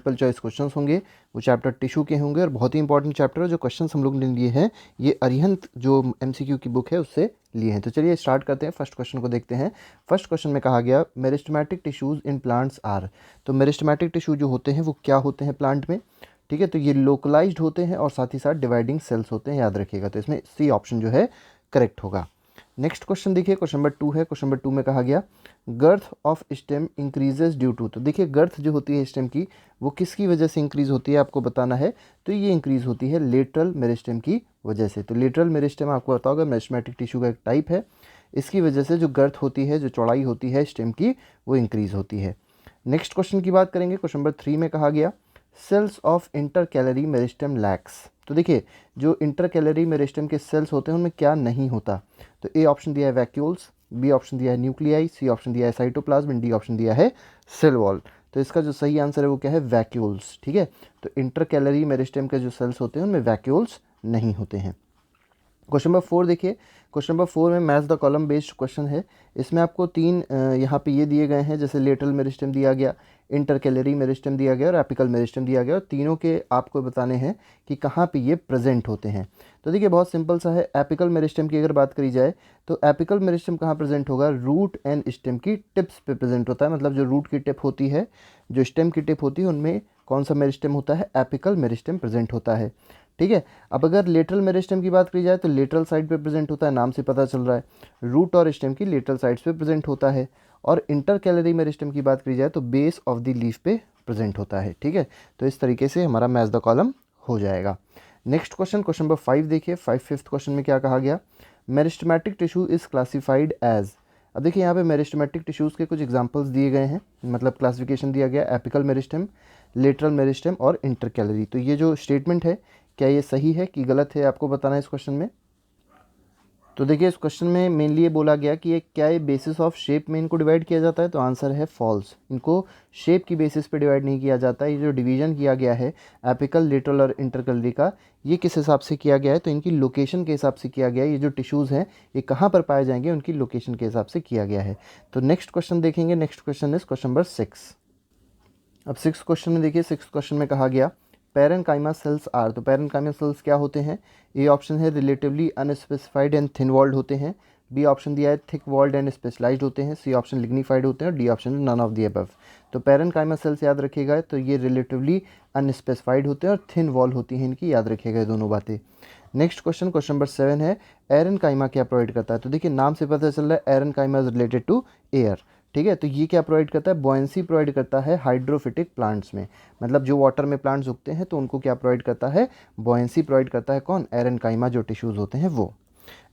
Multiple choice questions होंगे, वो chapter tissue के होंगे और बहुत ही इंपॉर्टेंट चैप्टर है। जो क्वेश्चंस हम लोग ने लिए हैं ये अरिहंत जो एमसीक्यू की बुक है उससे लिए हैं। तो चलिए स्टार्ट करते हैं, फर्स्ट क्वेश्चन को देखते हैं। फर्स्ट क्वेश्चन में कहा गया meristematic tissues in plants are. तो मेरिस्टेमेटिक टिश्यू जो होते हैं वो क्या होते हैं प्लांट में, ठीक है। तो ये लोकलाइज्ड होते हैं और साथ ही साथ डिवाइडिंग सेल्स होते हैं, याद रखिएगा। तो इसमें सी ऑप्शन जो है करेक्ट होगा। नेक्स्ट क्वेश्चन देखिए, क्वेश्चन नंबर 2 है। क्वेश्चन नंबर 2 में कहा गया girth of stem increases due to. तो देखिए गर्थ जो होती है स्टेम की वो किसकी वजह से इंक्रीज होती है आपको बताना है। तो ये इंक्रीज होती है लेटरल मेरिस्टेम की वजह से। तो लेटरल मेरिस्टेम आपको पता होगा मेरिस्टेमेटिक टिश्यू का एक टाइप है, इसकी वजह से जो गर्थ होती है, जो चौड़ाई होती है स्टेम की, वो इंक्रीज होती है। नेक्स्ट क्वेश्चन की बात करेंगे, क्वेश्चन नंबर 3 में कहा गया cells of intercalary meristem lacks. तो देखिए जो इंटर कैलरी मेरिस्टेम के सेल्स होते हैं उनमें क्या नहीं होता। तो ए ऑप्शन दिया है वैक्यूल्स, बी ऑप्शन दिया है न्यूक्लियाई, सी ऑप्शन दिया है साइटोप्लाज्म, डी ऑप्शन दिया है सेल वॉल। तो इसका जो सही आंसर है वो क्या है, वैक्यूल्स, ठीक है। तो इंटर कैलरी मेरिस्टेम के जो सेल्स होते हैं उनमें वैक्यूल्स नहीं होते हैं। क्वेश्चन नंबर 4 देखिए, क्वेश्चन नंबर 4 में match the column based question है। इसमें आपको तीन यहाँ पे ये दिए गए हैं, जैसे लेटरल मेरिस्टेम दिया गया, इंटर कैलरी मेरिस्टेम दिया गया और एपिकल मेरिस्टेम दिया गया, और तीनों के आपको बताने हैं कि कहाँ पे ये प्रेजेंट होते हैं। तो देखिए बहुत सिंपल सा है। एपिकल मेरिस्टेम की अगर बात करी जाए तो एपिकल मेरिस्टेम कहाँ प्रेजेंट होगा, रूट एंड स्टेम की टिप्स पे प्रेजेंट होता है। मतलब जो रूट की टिप होती है, जो स्टेम की टिप होती है, उनमें कौन सा मेरिस्टेम होता है, एपिकल मेरिस्टेम प्रेजेंट होता है, ठीक है। अब अगर लेटरल मेरिस्टेम की बात की जाए तो लेटरल साइड पे प्रेजेंट होता है, नाम से पता चल रहा है। रूट और स्टेम की लेटरल साइड्स पे प्रेजेंट होता है। और इंटर कैलरी मेरिस्टेम की बात की जाए तो बेस ऑफ द लीफ पे प्रेजेंट होता है, ठीक है। तो इस तरीके से हमारा मैच द कॉलम हो जाएगा। नेक्स्ट क्वेश्चन, क्वेश्चन नंबर 5 देखिए। फिफ्थ क्वेश्चन में क्या कहा गया, meristematic tissue is classified as. अब देखिए यहाँ पे मेरिस्टेमेटिक टिश्यूज़ के कुछ एग्जांपल्स दिए गए हैं, मतलब क्लासिफिकेशन दिया गया एपिकल मेरिस्टेम, लेटरल मेरिस्टेम और इंटर कैलरी। तो ये जो स्टेटमेंट है क्या ये सही है कि गलत है, आपको बताना है इस क्वेश्चन में। तो देखिए इस क्वेश्चन में मेनली ये बोला गया कि ये क्या ये बेसिस ऑफ शेप में इनको डिवाइड किया जाता है। तो आंसर है फॉल्स। इनको शेप की बेसिस पे डिवाइड नहीं किया जाता। ये जो डिवीजन किया गया है एपिकल, लेटरल और इंटरकलरी का, ये किस हिसाब से किया गया है, तो इनकी लोकेशन के हिसाब से किया गया है। ये जो टिश्यूज़ हैं ये कहाँ पर पाए जाएंगे, उनकी लोकेशन के हिसाब से किया गया है। तो नेक्स्ट क्वेश्चन देखेंगे। Next question is question number 6। अब 6 क्वेश्चन में देखिए, 6 क्वेश्चन में कहा गया पैरेनकाइमा सेल्स आर। तो पैरेनकाइमा सेल्स क्या होते हैं। ए ऑप्शन है relatively unspecified and thin walled होते हैं, बी ऑप्शन दिया है थिक वॉल्ड एंड स्पेशलाइज्ड होते हैं, सी ऑप्शन लिग्निफाइड होते हैं और D option none of the above. तो पैरेनकाइमा सेल्स याद रखिएगा, तो ये रिलेटिवली अनस्पेसिफाइड होते हैं और थिन वॉल होती हैं इनकी, याद रखिएगा दोनों बातें। नेक्स्ट क्वेश्चन, क्वेश्चन नंबर 7 है एरेनकाइमा क्या प्रोवाइड करता है। तो देखिए नाम से पता चल रहा है aerenchyma is related to air, ठीक है। तो ये क्या प्रोवाइड करता है, बॉयंसी प्रोवाइड करता है हाइड्रोफिटिक प्लांट्स में। मतलब जो वाटर में प्लांट्स उगते हैं तो उनको क्या प्रोवाइड करता है, बॉयंसी प्रोवाइड करता है कौन, एरेनकाइमा जो टिश्यूज़ होते हैं वो।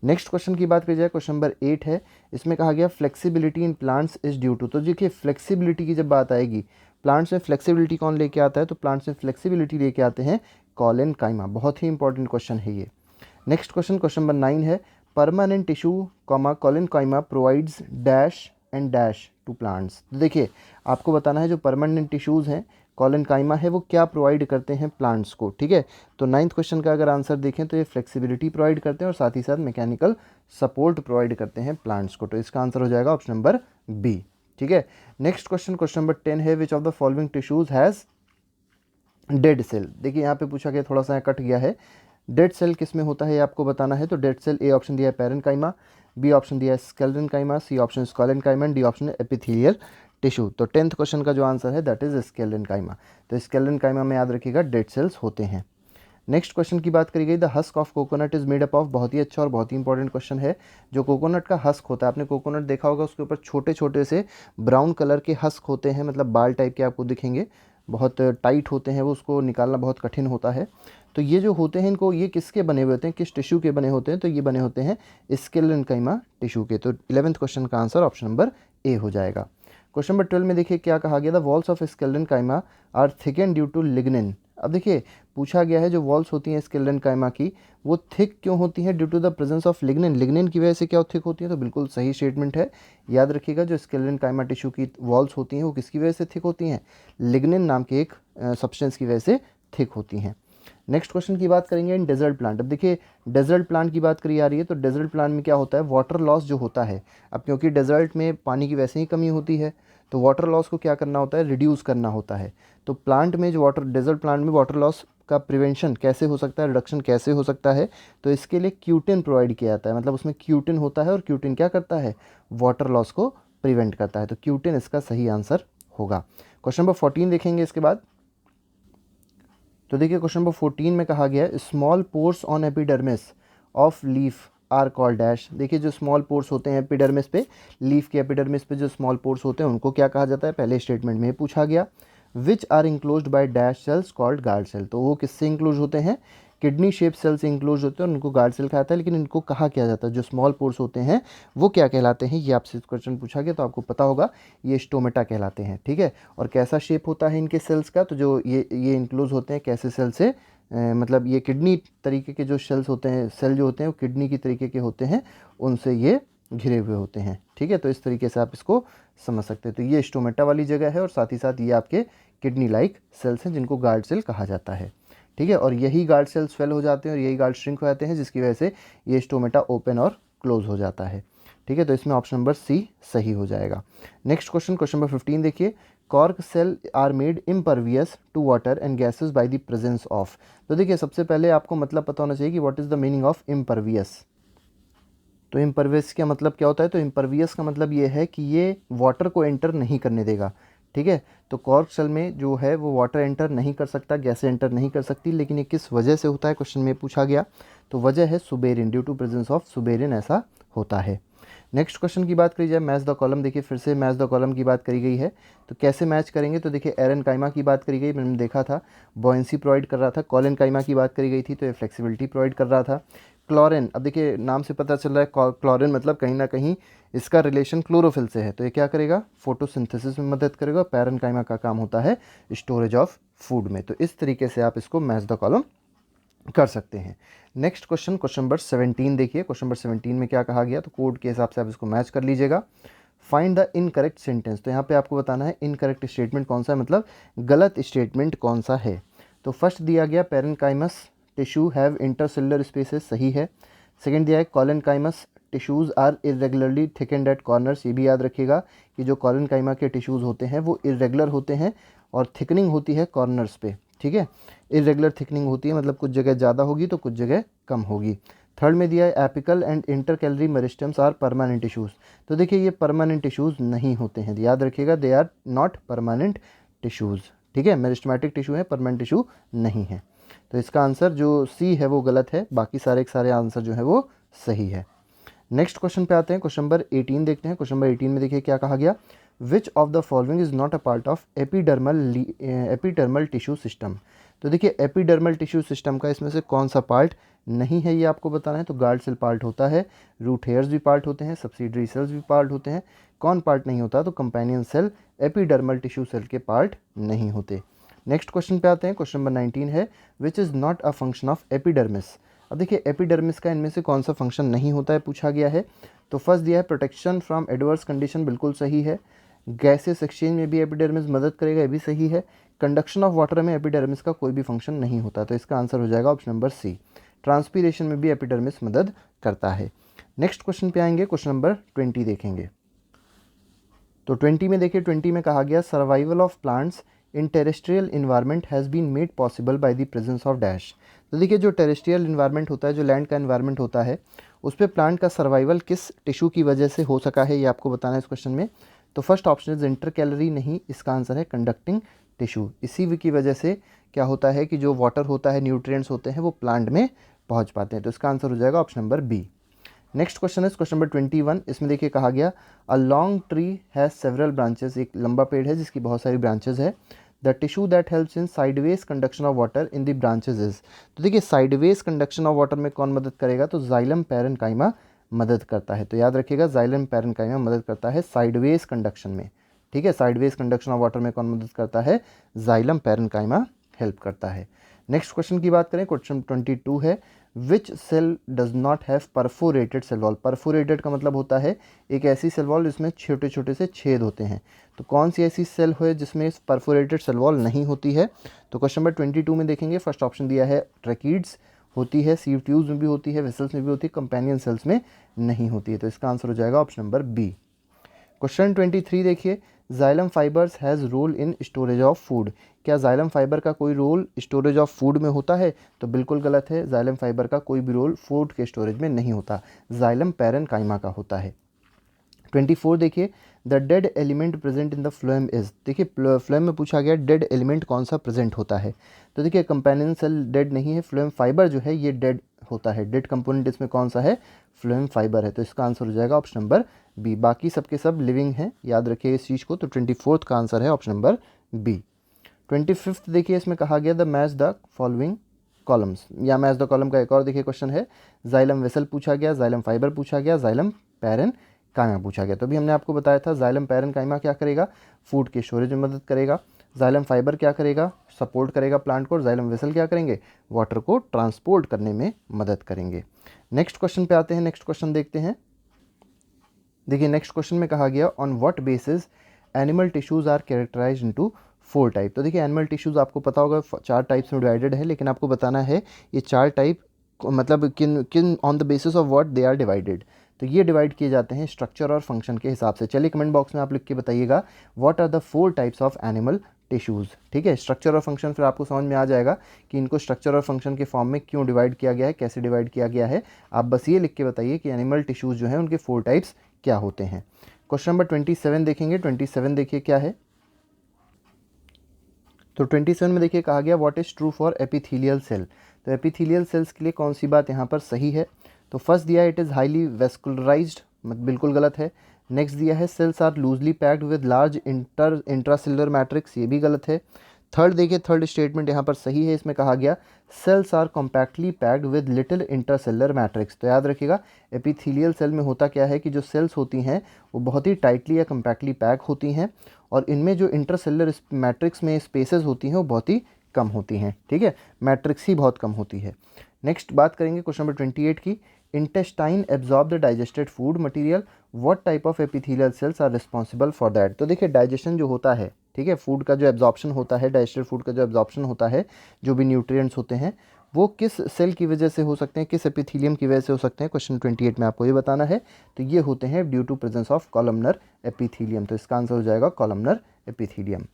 नेक्स्ट क्वेश्चन की बात की जाए, क्वेश्चन नंबर 8 है। इसमें कहा गया flexibility in plants is due to. तो देखिए फ्लेक्सिबिलिटी की जब बात आएगी, प्लांट्स में फ्लेक्सिबिलिटी कौन लेके आता है, तो प्लांट्स में फ्लेक्सिबिलिटी लेके आते हैं कॉलेनकाइमा। बहुत ही इंपॉर्टेंट क्वेश्चन है ये। नेक्स्ट क्वेश्चन, क्वेश्चन नंबर 9 है permanent tissue collenchyma provides dash and dash to plants. तो देखिए आपको बताना है जो परमानेंट टिश्यूज़ हैं कॉलेनकाइमा है वो क्या प्रोवाइड करते हैं प्लांट्स को, ठीक है। तो 9th क्वेश्चन का अगर आंसर देखें तो ये फ्लेक्सिबिलिटी प्रोवाइड करते हैं और साथ ही साथ मैकेनिकल सपोर्ट प्रोवाइड करते हैं प्लांट्स को। तो इसका आंसर हो जाएगा ऑप्शन नंबर बी, ठीक है। नेक्स्ट क्वेश्चन, क्वेश्चन नंबर 10 है which of the following tissues has dead cell. देखिए यहाँ पे पूछा गया, थोड़ा सा कट गया है। डेड सेल किस में होता है ये आपको बताना है। तो डेड सेल ए ऑप्शन दिया है पैरेनकाइमा, बी ऑप्शन दिया है sclerenchyma, C option sclerenchyma, D option epithelial tissue. तो 10th क्वेश्चन का जो आंसर है दैट इज स्केलेरेनकाइमा। तो स्केलेरेनकाइमा में याद रखिएगा डेड सेल्स होते हैं। नेक्स्ट क्वेश्चन की बात करी गई, the husk of coconut is made up of. बहुत ही अच्छा और बहुत ही इंपॉर्टेंट क्वेश्चन है। जो कोकोनट का हस्क होता है, आपने कोकोनट देखा होगा, उसके ऊपर छोटे छोटे से ब्राउन कलर के हस्क होते हैं, मतलब बाल टाइप के आपको दिखेंगे, बहुत टाइट होते हैं वो, उसको निकालना बहुत कठिन होता है। तो ये जो होते हैं इनको, ये किसके बने हुए होते हैं, किस टिश्यू के बने होते हैं, तो ये बने होते हैं स्केलेरेनकाइमा टिश्यू के। तो 11th क्वेश्चन का आंसर ऑप्शन नंबर ए हो जाएगा। क्वेश्चन नंबर 12 में देखिए क्या कहा गया, the walls of sclerenchyma are thicken due to lignin. अब देखिए पूछा गया है जो वॉल्स होती हैं स्केलेरेनकाइमा की वो थिक क्यों होती हैं, due to the presence of lignin. Lignin की वजह से क्या थिक होती है, तो बिल्कुल सही स्टेटमेंट है। याद रखिएगा जो स्केलेरेनकाइमा टिश्यू की वॉल्स होती हैं वो किसकी वजह से थिक होती हैं, लिग्निन नाम के एक सब्सटेंस की वजह से थिक होती हैं। नेक्स्ट क्वेश्चन की बात करेंगे इन डेजर्ट प्लांट। अब देखिए डेजर्ट प्लांट की बात करी जा रही है, तो डेजर्ट प्लांट में क्या होता है, वाटर लॉस जो होता है। अब क्योंकि डेजर्ट में पानी की वैसे ही कमी होती है, तो वाटर लॉस को क्या करना होता है, रिड्यूस करना होता है। तो प्लांट में जो वाटर, डेजर्ट प्लांट में वाटर लॉस का प्रिवेंशन कैसे हो सकता है, रिडक्शन कैसे हो सकता है, तो इसके लिए क्यूटिन प्रोवाइड किया जाता है। मतलब उसमें क्यूटिन होता है और क्यूटिन क्या करता है, वाटर लॉस को प्रिवेंट करता है। तो क्यूटिन इसका सही आंसर होगा। क्वेश्चन नंबर 14 देखेंगे इसके बाद। तो देखिए क्वेश्चन नंबर 14 में कहा गया है small pores on epidermis of leaf are called dash. देखिए जो स्मॉल पोर्स होते हैं एपिडर्मिस पे, लीफ के एपिडर्मिस पे जो स्मॉल पोर्स होते हैं उनको क्या कहा जाता है, पहले स्टेटमेंट में पूछा गया। Which are enclosed by dash cells called guard cell. तो वो किससे इंक्लोज होते हैं, किडनी शेप सेल से इंक्लोज होते हैं और उनको गार्ड सेल कहा जाता है। लेकिन इनको कहा क्या जाता है, जो स्मॉल पोर्स होते हैं वो क्या कहलाते हैं, ये आपसे क्वेश्चन पूछा गया तो आपको पता होगा, ये स्टोमेटा कहलाते हैं। ठीक है, और कैसा शेप होता है इनके सेल्स का, तो जो ये इंक्लोज होते हैं कैसे सेल से, मतलब ये किडनी तरीके के जो सेल्स होते हैं, सेल जो होते हैं वो किडनी की तरीके के होते हैं, उनसे ये घिरे हुए होते हैं। ठीक है, तो इस तरीके से आप इसको समझ सकते हैं। तो ये स्टोमेटा वाली जगह है और साथ ही साथ ये आपके किडनी लाइक सेल्स हैं जिनको गार्ड सेल कहा जाता है। ठीक है, और यही गार्ड सेल स्वेल हो जाते हैं और यही गार्ड श्रिंक हो जाते हैं, जिसकी वजह से ये स्टोमेटा ओपन और क्लोज हो जाता है। ठीक है, तो इसमें ऑप्शन नंबर सी सही हो जाएगा। नेक्स्ट क्वेश्चन, क्वेश्चन नंबर 15 देखिए। Cork cell are made impervious to water and gases by the presence of. तो देखिए सबसे पहले आपको मतलब पता होना चाहिए कि what is the meaning of impervious. तो इम्परवियस का मतलब क्या होता है, तो इम्परवियस का मतलब ये है कि ये वाटर को एंटर नहीं करने देगा। ठीक है, तो कॉर्क सेल में जो है वो वाटर एंटर नहीं कर सकता, गैसें एंटर नहीं कर सकती। लेकिन ये किस वजह से होता है, क्वेश्चन में पूछा गया। तो वजह है suberin, due to presence of suberin ऐसा होता है। नेक्स्ट क्वेश्चन की बात करी जाए, मैच द कॉलम। देखिए फिर से मैच द कॉलम की बात करी गई है, तो कैसे मैच करेंगे, तो देखिए एरन काइमा की बात करी गई, मैंने देखा था बॉयंसी प्रोवाइड कर रहा था। कॉलिन काइमा की बात करी गई थी तो ये फ्लेक्सिबिलिटी प्रोवाइड कर रहा था। क्लोरिन, अब देखिए नाम से पता चल रहा है क्लोरिन मतलब कहीं ना कहीं इसका रिलेशन क्लोरोफिल से है, तो ये क्या करेगा, फोटोसिंथेसिस में मदद करेगा। पैरेनकाइमा का काम होता है स्टोरेज ऑफ फूड में। तो इस तरीके से आप इसको मैच द कॉलम कर सकते हैं। नेक्स्ट क्वेश्चन, क्वेश्चन नंबर 17 देखिए। क्वेश्चन नंबर 17 में क्या कहा गया, तो कोड के हिसाब से आप इसको मैच कर लीजिएगा। Find the incorrect sentence. तो यहाँ पे आपको बताना है इनकरेक्ट स्टेटमेंट कौन सा है, मतलब गलत स्टेटमेंट कौन सा है। तो फर्स्ट दिया गया parenchymous tissue have intercellular spaces, सही है। सेकंड दिया है collenchymous tissues are irregularly thickened at corners. ये भी याद रखिएगा कि जो कॉलेनकाइमा के टिश्यूज़ होते हैं वो इरेगुलर होते हैं और थिकनिंग होती है कॉर्नर्स पे। ठीक है, इरेगुलर थिकनिंग होती है, मतलब कुछ जगह ज़्यादा होगी तो कुछ जगह कम होगी। थर्ड में दिया है apical and intercalary meristems are permanent tissues. तो देखिए ये परमानेंट टिश्यूज़ नहीं होते हैं, याद रखिएगा, they are not permanent tissues. ठीक है, मेरिस्टमैटिक टिश्यू है, परमानेंट टिश्यू नहीं है। तो इसका आंसर जो सी है वो गलत है, बाकी सारे के सारे आंसर जो है वो सही है। नेक्स्ट क्वेश्चन पे आते हैं, क्वेश्चन नंबर 18 देखते हैं। क्वेश्चन नंबर 18 में देखिए क्या कहा गया, which of the following is not a part of epidermal tissue system. तो देखिए एपिडर्मल टिश्यू सिस्टम का इसमें से कौन सा पार्ट नहीं है, ये आपको बताना है। तो गार्ड सेल पार्ट होता है, रूट हेयर्स भी पार्ट होते हैं, सब्सिडरी सेल्स भी पार्ट होते हैं। कौन पार्ट नहीं होता, तो companion cell epidermal tissue cell के पार्ट नहीं होते। नेक्स्ट क्वेश्चन पे आते हैं, क्वेश्चन नंबर 19 है, which is not a function of epidermis. अब देखिए एपिडर्मिस का इनमें से कौन सा फंक्शन नहीं होता है, पूछा गया है। तो फर्स्ट दिया है प्रोटेक्शन फ्रॉम एडवर्स कंडीशन, बिल्कुल सही है। गैसेस एक्सचेंज में भी एपिडर्मिस मदद करेगा, ये भी सही है। कंडक्शन ऑफ वाटर में एपिडर्मिस का कोई भी फंक्शन नहीं होता, तो इसका आंसर हो जाएगा ऑप्शन नंबर सी। ट्रांसपीरेशन में भी एपिडर्मिस मदद करता है। नेक्स्ट क्वेश्चन पे आएंगे, क्वेश्चन नंबर 20 देखेंगे। तो 20 में देखिए, 20 में कहा गया survival of plants in terrestrial environment has been made possible by the presence of dash. तो देखिए जो टेरेस्ट्रियल इन्वायरमेंट होता है, जो लैंड का इन्वायरमेंट होता है, उस पर प्लांट का सर्वाइवल किस टिश्यू की वजह से हो सका है, ये आपको बताना है इस क्वेश्चन में। तो फर्स्ट ऑप्शन इज इंटरकैलरी, नहीं, इसका आंसर है कंडक्टिंग टिश्यू। इसी की वजह से क्या होता है कि जो वाटर होता है, न्यूट्रिएंट्स होते हैं, वो प्लांट में पहुँच पाते हैं। तो इसका आंसर हो जाएगा option number B. Next question है क्वेश्चन नंबर 21। इसमें देखिए कहा गया a long tree has several branches. एक लंबा पेड़ है जिसकी बहुत सारी ब्रांचेस है। The tissue that helps in sideways conduction of water in the branches is. तो देखिए साइडवेज कंडक्शन ऑफ वाटर में कौन मदद करेगा, तो जाइलम पैरेनकाइमा मदद करता है। तो याद रखिएगा जाइलम पैरेनकाइमा मदद करता है साइडवेज कंडक्शन में। ठीक है, साइडवेज कंडक्शन ऑफ वाटर में कौन मदद करता है, जाइलम पैरेनकाइमा हेल्प करता है। नेक्स्ट क्वेश्चन की बात करें, क्वेश्चन 22 है, which cell does not have perforated cell wall. Perforated का मतलब होता है एक ऐसी सेल वॉल जिसमें छोटे छोटे से छेद होते हैं। तो कौन सी ऐसी सेल है जिसमें परफोरेटेड सेल वॉल नहीं होती है, तो क्वेश्चन नंबर 22 में देखेंगे। फर्स्ट ऑप्शन दिया है ट्रैकीड्स होती है, सीव ट्यूब्स में भी होती है, वेसल्स में भी होती है, कंपेनियन सेल्स में नहीं होती है। तो इसका आंसर हो जाएगा ऑप्शन नंबर बी। क्वेश्चन 23 देखिए, xylem fibres has role in storage of food, क्या जाइलम फाइबर का कोई रोल स्टोरेज ऑफ फूड में होता है? तो बिल्कुल गलत है, जाइलम फाइबर का कोई भी रोल फूड के स्टोरेज में नहीं होता, जाइलम पैरेनकाइमा का होता है। 24 देखिए, the dead element present in the phloem is, देखिए फ्लोएम में पूछा गया डेड एलिमेंट कौन सा प्रेजेंट होता है, तो देखिए कंपेनियन सेल डेड नहीं है, फ्लोएम फाइबर जो है ये डेड होता है, डेड कंपोनेंट इसमें कौन सा है? फ्लोएम फाइबर है, तो इसका आंसर हो जाएगा ऑप्शन नंबर बी। बाकी सबके सब लिविंग हैं, याद रखिए इस चीज़ को, तो 24 का आंसर है ऑप्शन नंबर बी। 25 देखिए, इसमें कहा गया the match the following columns, या मैच द कॉलम का एक और देखिए क्वेश्चन है, जाइलम वेसल पूछा गया, जाइलम फाइबर पूछा गया, जाइलम पैरन काइमा पूछा गया। तो अभी हमने आपको बताया था जाइलम पैरन काइमा क्या करेगा? फूड के स्टोरेज में मदद करेगा, जाइलम फाइबर क्या करेगा? सपोर्ट करेगा प्लांट को, और जाइलम वेसल क्या करेंगे? वाटर को ट्रांसपोर्ट करने में मदद करेंगे। नेक्स्ट क्वेश्चन पे आते हैं, नेक्स्ट क्वेश्चन देखते हैं। देखिए नेक्स्ट क्वेश्चन में कहा गया on what basis animal tissues are characterised into 4 type. तो देखिए एनिमल टिश्यूज आपको पता होगा 4 टाइप्स में डिवाइडेड है, लेकिन आपको बताना है ये 4 टाइप मतलब किन किन on the basis of what they are divided. तो ये डिवाइड किए जाते हैं स्ट्रक्चर और फंक्शन के हिसाब से। चलिए कमेंट बॉक्स में आप लिख के बताइएगा what are the 4 types of animal tissues. ठीक है, स्ट्रक्चर और फंक्शन फिर आपको समझ में आ जाएगा कि इनको स्ट्रक्चर और फंक्शन के फॉर्म में क्यों डिवाइड किया गया है, कैसे डिवाइड किया गया है। आप बस ये लिख के बताइए कि एनिमल टिश्यूज़ जो हैं उनके 4 टाइप्स क्या होते हैं। क्वेश्चन नंबर 27 देखेंगे। 27 देखिए क्या है, तो 27 में देखिए कहा गया what is true for epithelial cell. तो एपिथेलियल सेल्स के लिए कौन सी बात यहाँ पर सही है? तो फर्स्ट दिया है इट इज़ हाईली वेस्कुलराइज्ड, बिल्कुल गलत है। नेक्स्ट दिया है cells are loosely packed with large intracellular matrix, ये भी गलत है। थर्ड देखिए, थर्ड स्टेटमेंट यहाँ पर सही है, इसमें कहा गया cells are compactly packed with little intracellular matrix. तो याद रखिएगा एपिथेलियल सेल में होता क्या है कि जो सेल्स होती हैं वो बहुत ही टाइटली या कॉम्पैक्टली पैक होती हैं, और इनमें जो इंट्रासेलुलर मैट्रिक्स में स्पेसेस होती हैं वो बहुत ही कम होती हैं। ठीक है, मैट्रिक्स ही बहुत कम होती है। नेक्स्ट बात करेंगे क्वेश्चन नंबर 28 की, intestine absorb the digested food material, what type of epithelial cells are responsible for that. तो देखिए डाइजेशन जो होता है, ठीक है, फूड का जो एब्जॉर्प्शन होता है, डाइजेस्टेड फूड का जो एब्जॉर्प्शन होता है, जो भी न्यूट्रिएंट्स होते हैं वो किस सेल की वजह से हो सकते हैं, किस एपिथेलियम की वजह से हो सकते हैं, क्वेश्चन 28 में आपको ये बताना है। तो ये होते हैं due to presence of columnar epithelium, तो इसका आंसर हो जाएगा कॉलमनर एपिथेलियम।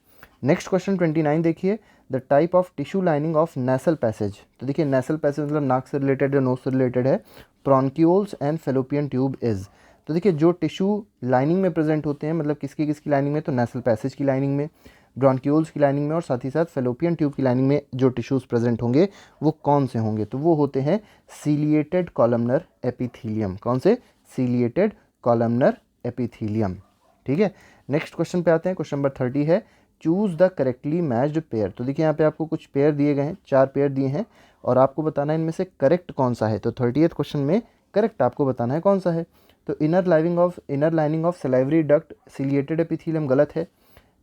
नेक्स्ट क्वेश्चन 29 देखिए, the type of tissue lining of nasal passage. तो देखिए नेसल पैसेज मतलब नाक से रिलेटेड या नोज से रिलेटेड है, bronchioles and fallopian tube is. तो देखिए जो टिश्यू लाइनिंग में प्रेजेंट होते हैं, मतलब किसकी किसकी लाइनिंग में, तो नेसल पैसेज की लाइनिंग में, ब्रोंकियोल्स की लाइनिंग में, और साथ ही साथ फेलोपियन ट्यूब की लाइनिंग में जो टिश्यूज़ प्रेजेंट होंगे वो कौन से होंगे, तो वो होते हैं सीलिएटेड कॉलमनर एपिथेलियम। कौन से? Ciliated columnar epithelium. ठीक है, नेक्स्ट क्वेश्चन पे आते हैं। क्वेश्चन नंबर 30 है, choose the correctly matched pair. तो देखिए यहाँ पे आपको कुछ पेयर दिए गए हैं, 4 पेयर दिए हैं, और आपको बताना है इनमें से करेक्ट कौन सा है। तो 30th क्वेश्चन में करेक्ट आपको बताना है कौन सा है। तो inner lining of salivary duct ciliated epithelium गलत है।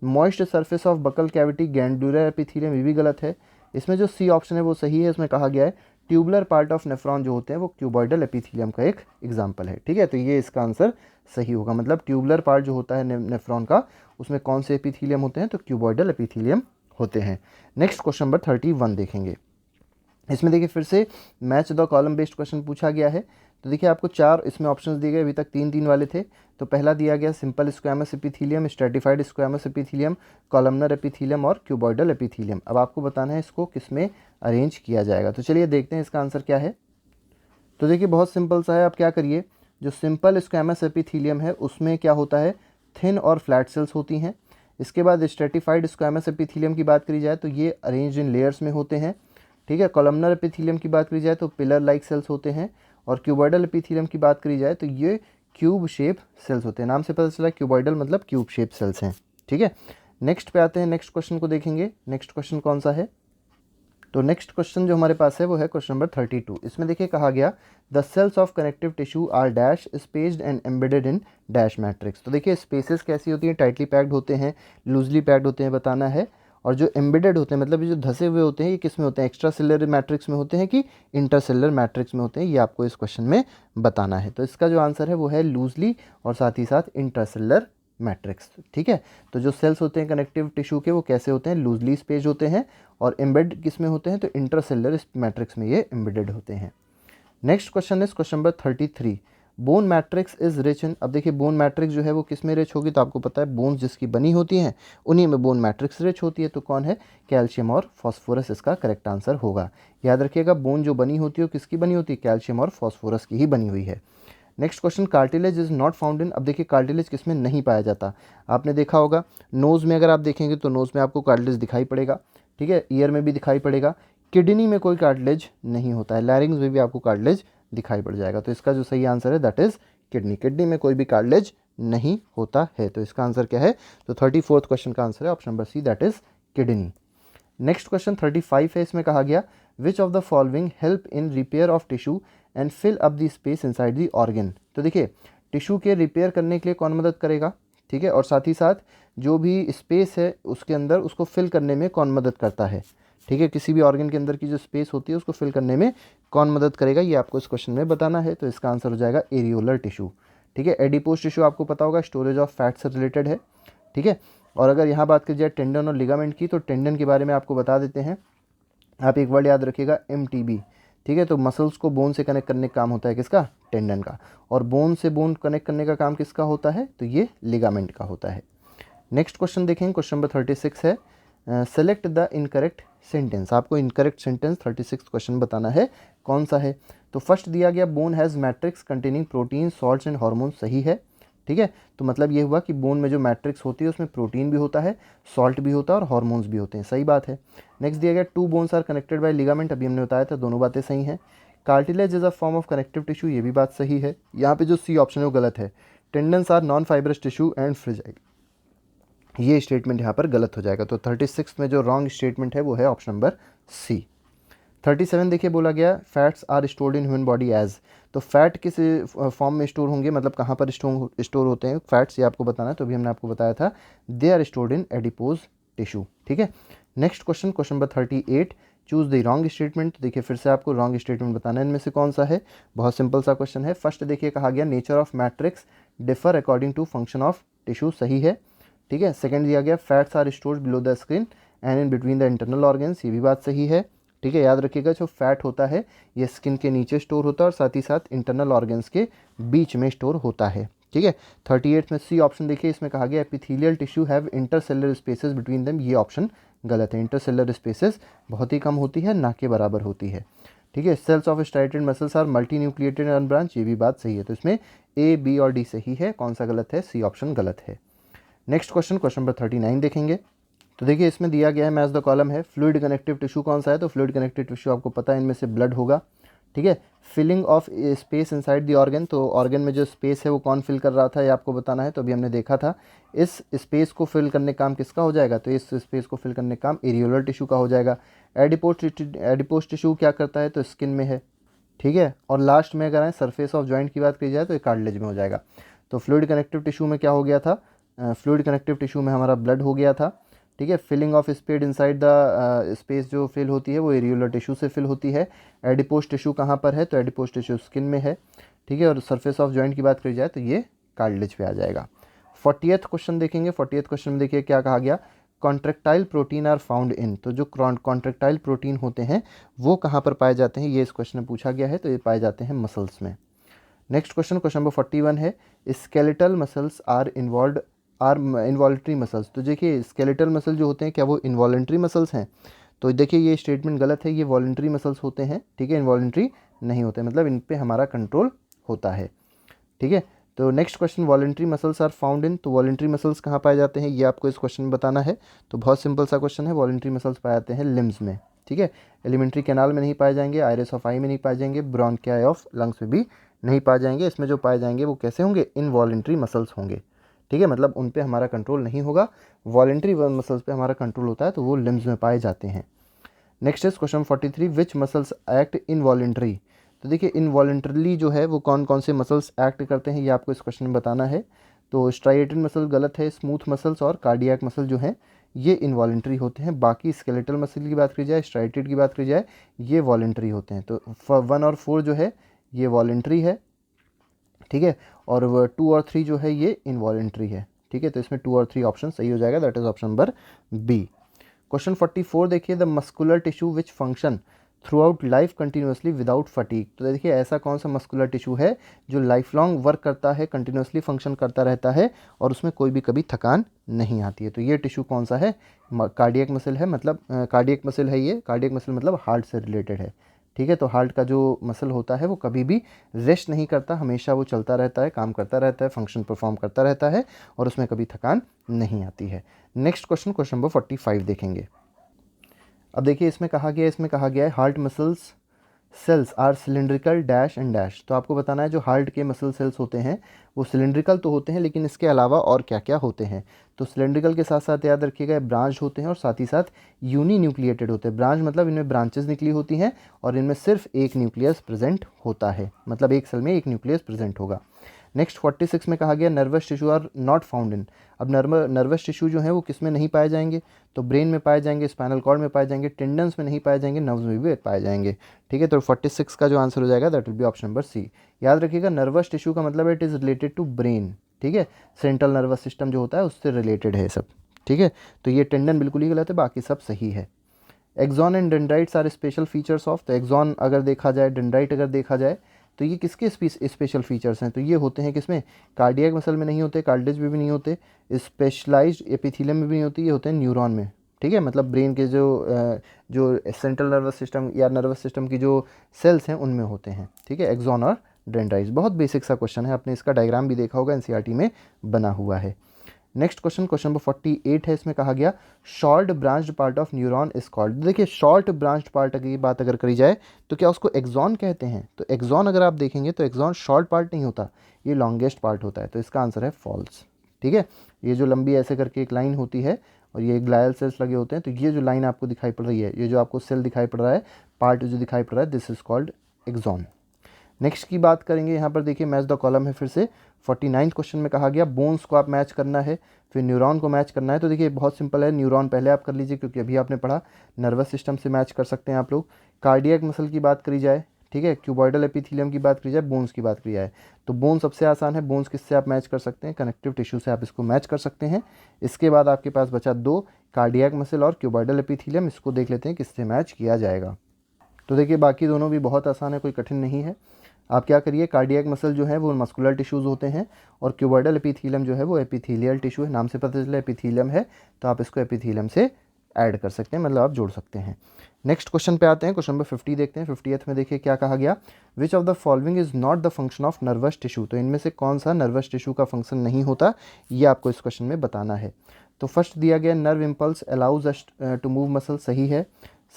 Moist surface of buccal cavity glandular epithelium, ये भी गलत है। इसमें जो सी ऑप्शन है वो सही है, इसमें कहा गया है ट्यूबुलर पार्ट ऑफ नेफ्रॉन जो होते हैं वो क्यूबॉइडल एपिथेलियम का एक एग्जाम्पल है। ठीक है, तो ये इसका आंसर सही होगा, मतलब ट्यूबुलर पार्ट जो होता है नेफ्रॉन का, उसमें कौन से एपिथेलियम होते हैं, तो क्यूबॉइडल एपिथेलियम होते हैं। नेक्स्ट क्वेश्चन नंबर 31 देखेंगे। इसमें देखिए फिर से match the column based question पूछा गया है। तो देखिए आपको 4 इसमें ऑप्शंस दिए गए, अभी तक 3 वाले थे। तो पहला दिया गया simple squamous epithelium, stratified squamous epithelium, columnar epithelium और क्यूबॉइडल एपिथेलियम। अब आपको बताना है इसको किस में अरेंज किया जाएगा। तो चलिए देखते हैं इसका आंसर क्या है। तो देखिए बहुत सिंपल सा है, आप क्या करिए, जो सिंपल स्क्वैमस एपिथेलियम है उसमें क्या होता है, थिन और फ्लैट सेल्स होती हैं। इसके बाद स्ट्रेटिफाइड स्क्वैमस एपिथेलियम की बात करी जाए तो ये अरेंज इन लेयर्स में होते हैं। ठीक है, कॉलमनर एपिथेलियम की बात करी जाए तो पिलर लाइक सेल्स होते हैं, और क्यूबॉइडल एपिथेलियम की बात करी जाए तो ये क्यूब शेप सेल्स होते हैं। नाम से पता चला क्यूबॉइडल मतलब क्यूब शेप सेल्स हैं। ठीक है, नेक्स्ट पे आते हैं, नेक्स्ट क्वेश्चन को देखेंगे। नेक्स्ट क्वेश्चन कौन सा है, तो नेक्स्ट क्वेश्चन जो हमारे पास है वो है क्वेश्चन नंबर 32। इसमें देखिए कहा गया the cells of connective tissue are dash spaced and embedded in dash matrix. तो देखिए स्पेसेस कैसी होती हैं, टाइटली पैक्ड होते हैं, लूजली पैक्ड होते हैं, बताना है। और जो एम्बेडेड होते हैं मतलब ये जो धसे हुए होते हैं, ये किस में होते हैं, एक्स्ट्रा सेलुलर मैट्रिक्स में होते हैं कि इंटरसेलुलर मैट्रिक्स में होते हैं, ये आपको इस क्वेश्चन में बताना है। तो इसका जो आंसर है वो है लूजली और साथ ही साथ इंटरसेलुलर मैट्रिक्स। ठीक है, तो जो सेल्स होते हैं कनेक्टिव टिश्यू के वो कैसे होते हैं, लूजली स्पेस्ड होते हैं, और एम्बेड किस में होते हैं, तो इंटरसेलुलर मैट्रिक्स में ये एम्बेडेड होते हैं। Next question is question number 33, bone matrix is rich in, अब देखिए बोन मैट्रिक्स जो है वो किस में रिच होगी, तो आपको पता है बोन्स जिसकी बनी होती हैं उन्हीं में बोन मैट्रिक्स रिच होती है, तो कौन है, कैल्शियम और फॉस्फोरस इसका करेक्ट आंसर होगा। याद रखिएगा बोन जो बनी होती है वो किसकी बनी होती है, कैल्शियम और फॉस्फोरस की ही बनी हुई है। Next question, cartilage is not found in, अब देखिए कार्टिलेज किसमें नहीं पाया जाता, आपने देखा होगा नोज़ में अगर आप देखेंगे तो नोज़ में आपको कार्टिलेज दिखाई पड़ेगा, ठीक है, ईयर में भी दिखाई पड़ेगा, किडनी में कोई कार्टिलेज नहीं होता है, लैरिंग्स में भी आपको कार्टिलेज दिखाई पड़ जाएगा, तो इसका जो सही आंसर है दैट इज किडनी, किडनी में कोई भी कार्टिलेज नहीं होता है, तो इसका आंसर क्या है, तो 34th क्वेश्चन का आंसर है option number C that is kidney. Next question 35 है, इसमें कहा गया which of the following help in repair of tissue and fill up the space inside the organ, तो देखिए टिश्यू के रिपेयर करने के लिए कौन मदद करेगा, ठीक है, और साथ ही साथ जो भी स्पेस है उसके अंदर उसको फिल करने में कौन मदद करता है, ठीक है, किसी भी ऑर्गन के अंदर की जो स्पेस होती है उसको फिल करने में कौन मदद करेगा, ये आपको इस क्वेश्चन में बताना है, तो इसका आंसर हो जाएगा एरियोलर टिश्यू, ठीक है। एडिपोज टिश्यू आपको पता होगा स्टोरेज ऑफ फैट से रिलेटेड है, ठीक है, और अगर यहाँ बात की जाए टेंडन और लिगामेंट की, तो टेंडन के बारे में आपको बता देते हैं, आप एक वर्ड याद रखिएगा MTB, ठीक है, तो मसल्स को बोन से कनेक्ट करने का काम होता है किसका, टेंडन का, और बोन से बोन कनेक्ट करने का काम किसका होता है, तो ये लिगामेंट का होता है। नेक्स्ट क्वेश्चन देखें, क्वेश्चन नंबर 36 है, सेलेक्ट द इनकरेक्ट सेंटेंस, आपको इनकरेक्ट सेंटेंस 36 क्वेश्चन बताना है कौन सा है, तो फर्स्ट दिया गया bone has matrix containing protein salts and hormone, सही है, ठीक है, तो मतलब ये हुआ कि बोन में जो मैट्रिक्स होती है उसमें प्रोटीन भी होता है, सॉल्ट भी होता है और हार्मोन्स भी होते हैं, सही बात है। नेक्स्ट दिया गया two bones are connected by ligament, अभी हमने बताया था, दोनों बातें सही हैं। Cartilage is a form of connective tissue, ये भी बात सही है। यहाँ पे जो सी ऑप्शन है वो गलत है, tendons are non fibrous tissue and fragile, ये स्टेटमेंट यहाँ पर गलत हो जाएगा, तो 36 में जो रॉन्ग स्टेटमेंट है वो है ऑप्शन नंबर सी। 37 देखिए बोला गया fats are stored in human body as, तो फैट किस फॉर्म में स्टोर होंगे, मतलब कहाँ पर स्टोर होते हैं फैट्स, ये आपको बताना है, तो अभी हमने आपको बताया था they are stored in adipose tissue, ठीक है। Next question, question number 38, choose the wrong statement, तो देखिए फिर से आपको रॉन्ग स्टेटमेंट बताना है, इनमें से कौन सा है, बहुत सिंपल सा क्वेश्चन है। फर्स्ट देखिए कहा गया nature of matrix differ according to function of tissue, सही है, ठीक है। सेकंड दिया गया fats are stored below the skin and in between the internal organs, ये भी बात सही है, ठीक है, याद रखिएगा जो फैट होता है ये स्किन के नीचे स्टोर होता है और साथ ही साथ इंटरनल ऑर्गन्स के बीच में स्टोर होता है, ठीक है। 38 में सी ऑप्शन देखिए, इसमें कहा गया epithelial tissue have intercellular spaces between them, ये ऑप्शन गलत है, इंटरसेलुलर स्पेसेस बहुत ही कम होती है, ना के बराबर होती है, ठीक है। Cells of striated muscles are multinucleated and unbranch, ये भी बात सही है, तो इसमें A, B और D सही है, कौन सा गलत है, सी ऑप्शन गलत है। नेक्स्ट क्वेश्चन, क्वेश्चन नंबर 39 देखेंगे, तो देखिए इसमें दिया गया है मैच द कॉलम है, फ्लूइड कनेक्टिव टिश्यू कौन सा है, तो फ्लूइड कनेक्टिव टिश्यू आपको पता है इनमें से ब्लड होगा, ठीक है। Filling of space inside the organ, तो ऑर्गन में जो स्पेस है वो कौन फिल कर रहा था ये आपको बताना है, तो अभी हमने देखा था इस स्पेस को फिल करने काम किसका हो जाएगा, तो इस स्पेस को फिल करने काम एरियोलर टिश्यू का हो जाएगा। एडिपोज टिश्यू क्या करता है, तो स्किन में है, ठीक है, और लास्ट में अगर सरफेस ऑफ जॉइंट की बात की जाए तो ये कार्टिलेज में हो जाएगा। तो फ्लूइड कनेक्टिव टिश्यू में क्या हो गया था, फ्लूइड कनेक्टिव टिश्यू में हमारा ब्लड हो गया था, ठीक है। Filling of space inside the space जो फिल होती है वो एरियोलर टिश्यू से फिल होती है। एडिपोज टिश्यू कहाँ पर है, तो एडिपोज टिश्यू स्किन में है, ठीक है, और सरफेस ऑफ जॉइंट की बात करी जाए तो ये कार्टिलेज पे आ जाएगा। 40th क्वेश्चन देखेंगे, 40th क्वेश्चन में देखिए क्या कहा गया, contractile protein are found in, तो जो कॉन्ट्रेक्टाइल प्रोटीन होते हैं वो कहाँ पर पाए जाते हैं, ये इस क्वेश्चन में पूछा गया है, तो ये पाए जाते हैं मसल्स में। नेक्स्ट क्वेश्चन, क्वेश्चन नंबर 41 है, skeletal muscles are involuntary muscles, तो देखिए स्केलेटल मसल जो होते हैं क्या वो इन्वॉल्ट्री मसल्स हैं, तो देखिए ये स्टेटमेंट गलत है, ये वॉलंटरी मसल्स होते हैं, ठीक है, इन्वॉल्ट्री नहीं होते, मतलब इन पे हमारा कंट्रोल होता है, ठीक है। तो next question, voluntary muscles are found in, तो वॉलंटरी मसल्स कहाँ पाए जाते हैं ये आपको इस क्वेश्चन में बताना है, तो बहुत सिंपल सा क्वेश्चन है, वॉलंटरी मसल्स पाए जाते हैं लिम्स में, ठीक है, एलिमेंट्री कैनाल में नहीं पाए जाएंगे, आयरस ऑफ आई में नहीं पाए जाएंगे, ब्रोंकियाई ऑफ लंग्स में भी नहीं पाए जाएंगे, इसमें जो पाए जाएंगे वो कैसे होंगे, इनवॉलंटरी मसल्स होंगे, ठीक है, मतलब उन पे हमारा कंट्रोल नहीं होगा, वॉलंटरी मसल्स पे हमारा कंट्रोल होता है, तो वो लिम्स में पाए जाते हैं। Next is question 43, which muscles act involuntary, तो देखिए इनवॉलंटरली जो है वो कौन कौन से मसल्स एक्ट करते हैं ये आपको इस क्वेश्चन में बताना है, तो स्ट्राइएटेड मसल गलत है, स्मूथ मसल्स और कार्डियक मसल जो हैं ये इनवॉलंटरी होते हैं, बाकी स्केलेटल मसल की बात की जाए, स्ट्राइएटेड की बात की जाए, ये वॉलंटरी होते हैं, तो 1 और 4 जो है ये वॉलंटरी है, ठीक है, और 2 और 3 जो है ये इनवॉलंटरी है, ठीक है, तो इसमें 2 और 3 ऑप्शन सही हो जाएगा, that is option number B. Question 44 देखिए, the muscular tissue which function, throughout life continuously without fatigue. तो देखिए ऐसा कौन सा मस्कुलर टिश्यू है जो लाइफ लॉन्ग वर्क करता है, कंटिन्यूसली फंक्शन करता रहता है और उसमें कोई भी कभी थकान नहीं आती है। तो ये टिश्यू कौन सा है? कार्डियक मसल है, मतलब कार्डियक मसल है ये। कार्डियक मसल मतलब हार्ट से रिलेटेड है, ठीक है। तो हार्ट का जो मसल होता है वो कभी भी रेस्ट नहीं करता, हमेशा वो चलता रहता है, काम करता रहता है, फंक्शन परफॉर्म करता रहता है और उसमें कभी थकान नहीं आती है। नेक्स्ट क्वेश्चन, क्वेश्चन नंबर 45 देखेंगे। अब देखिए इसमें कहा गया है heart muscles cells are cylindrical dash and dash. तो आपको बताना है जो हार्ट के मसल सेल्स होते हैं वो सिलिंड्रिकल तो होते हैं, लेकिन इसके अलावा और क्या क्या होते हैं। तो सिलिंड्रिकल के साथ साथ याद रखिएगा ब्रांच होते हैं और साथ ही साथ यूनी न्यूक्लिएटेड होते हैं। ब्रांच मतलब इनमें ब्रांचेस निकली होती हैं और इनमें सिर्फ एक न्यूक्लियस प्रेजेंट होता है, मतलब एक सेल में एक न्यूक्लियस प्रेजेंट होगा। नेक्स्ट 46 में कहा गया nervous tissue are not found in. अब नर्वस टिश्यू जो है वो किस में नहीं पाए जाएंगे? तो ब्रेन में पाए जाएंगे, स्पाइनल कॉर्ड में पाए जाएंगे, टेंडन्स में नहीं पाए जाएंगे, नर्व्स में भी पाए जाएंगे, ठीक है। तो 46 का जो आंसर हो जाएगा that will be option number C. याद रखिएगा नर्वस टिश्यू का मतलब it is related to brain, ठीक है। सेंट्रल नर्वस सिस्टम जो होता है उससे रिलेटेड है सब, ठीक है। तो ये टेंडन बिल्कुल ही गलत है, बाकी सब सही है। Axon and dendrites are special features of. तो एक्सॉन अगर देखा जाए, डेंड्राइट अगर देखा जाए तो ये किसके स्पेशल फीचर्स हैं? तो ये होते हैं किसमें? कार्डियक मसल में नहीं होते, कार्टिलेज में भी नहीं होते, स्पेशलाइज्ड एपिथेलियम में भी नहीं होती, ये होते हैं न्यूरॉन में, ठीक है। मतलब ब्रेन के जो सेंट्रल नर्वस सिस्टम या नर्वस सिस्टम की जो सेल्स हैं उनमें होते हैं, ठीक है। एक्सॉन और डेंड्राइट्स, बहुत बेसिक सा क्वेश्चन है, आपने इसका डायग्राम भी देखा होगा, एनसीईआरटी में बना हुआ है। नेक्स्ट क्वेश्चन, क्वेश्चन नंबर 48 है। इसमें कहा गया short branched part of neuron is called. देखिए शॉर्ट ब्रांच्ड पार्ट की बात अगर करी जाए तो क्या उसको एक्सॉन कहते हैं? तो एक्सॉन अगर आप देखेंगे तो एक्सॉन शॉर्ट पार्ट नहीं होता, ये लॉन्गेस्ट पार्ट होता है। तो इसका आंसर है फॉल्स, ठीक है। ये जो लंबी ऐसे करके एक लाइन होती है और ये ग्लायल सेल्स लगे होते हैं, तो ये जो लाइन आपको दिखाई पड़ रही है, ये जो आपको सेल दिखाई पड़ रहा है, पार्ट जो दिखाई पड़ रहा है, this is called axon. Next की बात करेंगे, यहाँ पर देखिए मैच द कॉलम है फिर से। 49 क्वेश्चन में कहा गया बोन्स को आप मैच करना है, फिर न्यूरॉन को मैच करना है। तो देखिए बहुत सिंपल है, न्यूरॉन पहले आप कर लीजिए क्योंकि अभी आपने पढ़ा, नर्वस सिस्टम से मैच कर सकते हैं आप लोग। कार्डियक मसल की बात करी जाए, ठीक है, क्यूबॉइडल एपिथेलियम की बात करी जाए, बोन्स की बात करी जाए, तो बोन सबसे आसान है। बोन्स किससे आप मैच कर सकते हैं? कनेक्टिव टिश्यू से आप इसको मैच कर सकते हैं। इसके बाद आपके पास बचा दो, कार्डियक मसल और क्यूबॉइडल एपिथेलियम। इसको देख लेते हैं किससे मैच किया जाएगा। तो देखिए बाकी दोनों भी बहुत आसान है, कोई कठिन नहीं है। आप क्या करिए, कार्डियक मसल जो है वो मस्कुलर टिश्यूज़ होते हैं और क्यूबॉइडल एपिथेलियम जो है वो एपिथेलियल टिश्यू है, नाम से पता चला एपिथेलियम है, तो आप इसको एपिथेलियम से ऐड कर सकते हैं, मतलब आप जोड़ सकते हैं। नेक्स्ट क्वेश्चन पे आते हैं, क्वेश्चन नंबर 50 देखते हैं। 50th में देखिए क्या कहा गया, which of the following is not the function of nervous tissue. तो इनमें से कौन सा नर्वस टिश्यू का फंक्शन नहीं होता, ये आपको इस क्वेश्चन में बताना है। तो फर्स्ट दिया गया nerve impulse allows us to move muscle, सही है।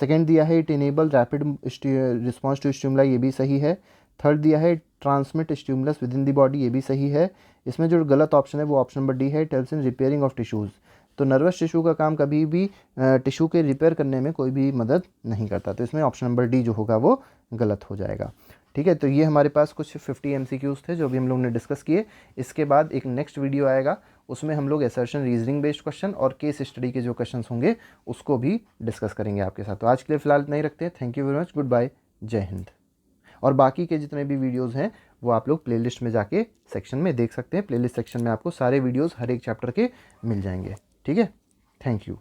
सेकेंड दिया है it enable rapid response to stimuli, ये भी सही है। थर्ड दिया है transmit stimulus within the body, ये भी सही है। इसमें जो गलत ऑप्शन है वो ऑप्शन नंबर डी है, tells in repairing of tissues. तो नर्वस टिश्यू का काम कभी भी टिश्यू के रिपेयर करने में कोई भी मदद नहीं करता, तो इसमें ऑप्शन नंबर डी जो होगा वो गलत हो जाएगा, ठीक है। तो ये हमारे पास कुछ 50 MCQs थे जो भी हम लोग ने डिस्कस किए। इसके बाद एक नेक्स्ट वीडियो आएगा, उसमें हम लोग असर्शन रीजनिंग बेस्ड क्वेश्चन और केस स्टडी के जो क्वेश्चन होंगे उसको भी डिस्कस करेंगे आपके साथ। तो आज के लिए फिलहाल नहीं रखते हैं, thank you very much, goodbye, जय हिंद। और बाकी के जितने भी वीडियोस हैं वो आप लोग प्लेलिस्ट में जाके सेक्शन में देख सकते हैं। प्लेलिस्ट सेक्शन में आपको सारे वीडियोस हर एक चैप्टर के मिल जाएंगे, ठीक है। Thank you.